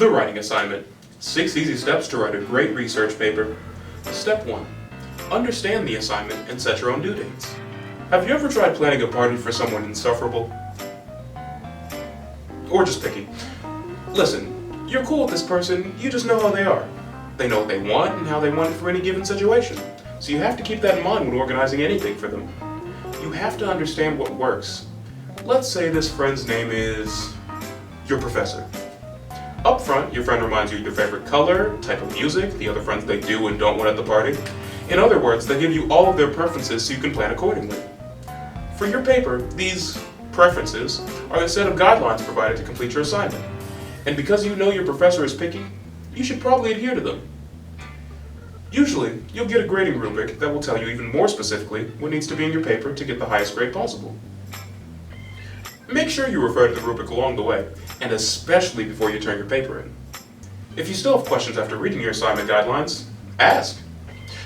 The writing assignment. 6 easy steps to write a great research paper. Step 1. Understand the assignment and set your own due dates. Have you ever tried planning a party for someone insufferable? Or just picky? Listen, you're cool with this person, you just know how they are. They know what they want and how they want it for any given situation. So you have to keep that in mind when organizing anything for them. You have to understand what works. Let's say this friend's name is your professor. Up front, your friend reminds you of your favorite color, type of music, the other friends they do and don't want at the party. In other words, they give you all of their preferences so you can plan accordingly. For your paper, these preferences are the set of guidelines provided to complete your assignment. And because you know your professor is picky, you should probably adhere to them. Usually, you'll get a grading rubric that will tell you even more specifically what needs to be in your paper to get the highest grade possible. Make sure you refer to the rubric along the way, and especially before you turn your paper in. If you still have questions after reading your assignment guidelines, ask.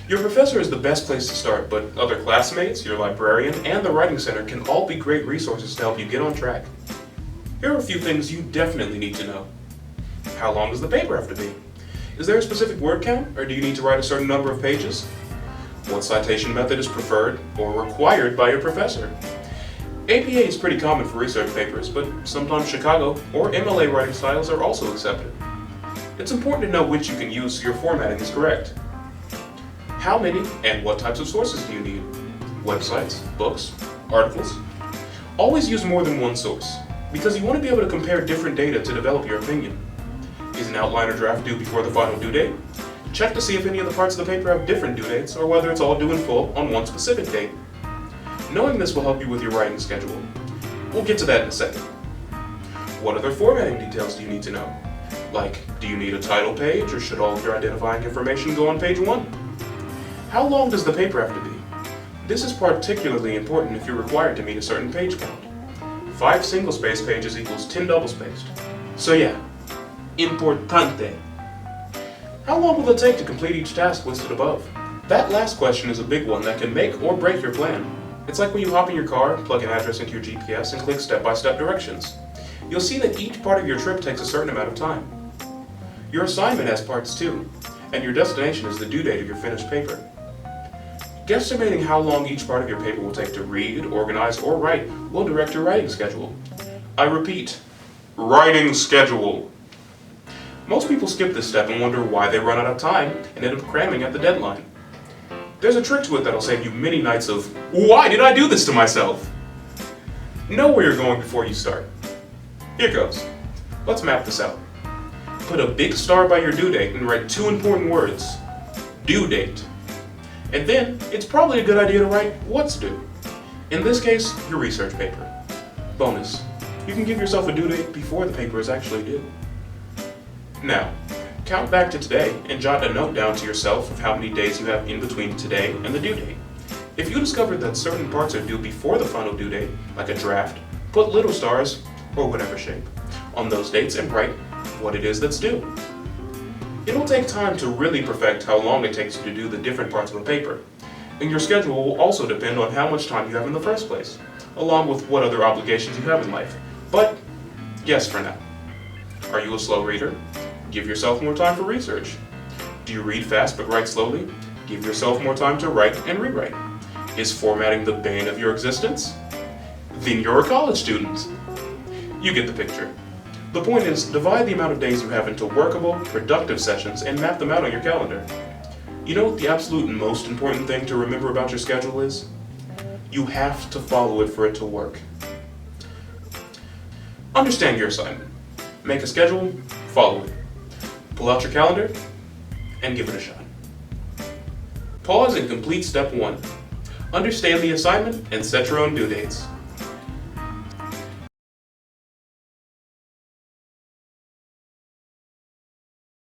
Your professor is the best place to start, but other classmates, your librarian, and the writing center can all be great resources to help you get on track. Here are a few things you definitely need to know. How long does the paper have to be? Is there a specific word count, or do you need to write a certain number of pages? What citation method is preferred or required by your professor? APA is pretty common for research papers, but sometimes Chicago or MLA writing styles are also accepted. It's important to know which you can use so your formatting is correct. How many and what types of sources do you need? Websites, books, articles? Always use more than one source, because you want to be able to compare different data to develop your opinion. Is an outline or draft due before the final due date? Check to see if any of the parts of the paper have different due dates or whether it's all due in full on one specific date. Knowing this will help you with your writing schedule. We'll get to that in a second. What other formatting details do you need to know? Like, do you need a title page or should all of your identifying information go on page 1? How long does the paper have to be? This is particularly important if you're required to meet a certain page count. 5 single-spaced pages equals 10 double-spaced. So yeah, importante. How long will it take to complete each task listed above? That last question is a big one that can make or break your plan. It's like when you hop in your car, plug an address into your GPS, and click step-by-step directions. You'll see that each part of your trip takes a certain amount of time. Your assignment has parts too, and your destination is the due date of your finished paper. Guesstimating how long each part of your paper will take to read, organize, or write will direct your writing schedule. I repeat, writing schedule. Most people skip this step and wonder why they run out of time and end up cramming at the deadline. There's a trick to it that'll save you many nights of, why did I do this to myself? Know where you're going before you start. Here goes. Let's map this out. Put a big star by your due date and write 2 important words. Due date. And then, it's probably a good idea to write what's due. In this case, your research paper. Bonus. You can give yourself a due date before the paper is actually due. Now, count back to today and jot a note down to yourself of how many days you have in between today and the due date. If you discovered that certain parts are due before the final due date, like a draft, put little stars, or whatever shape, on those dates and write what it is that's due. It'll take time to really perfect how long it takes you to do the different parts of a paper, and your schedule will also depend on how much time you have in the first place, along with what other obligations you have in life. But, yes for now. Are you a slow reader? Give yourself more time for research. Do you read fast but write slowly? Give yourself more time to write and rewrite. Is formatting the bane of your existence? Then you're a college student. You get the picture. The point is, divide the amount of days you have into workable, productive sessions and map them out on your calendar. You know what the absolute most important thing to remember about your schedule is? You have to follow it for it to work. Understand your assignment. Make a schedule, follow it. Pull out your calendar, and give it a shot. Pause and complete step 1. Understand the assignment and set your own due dates.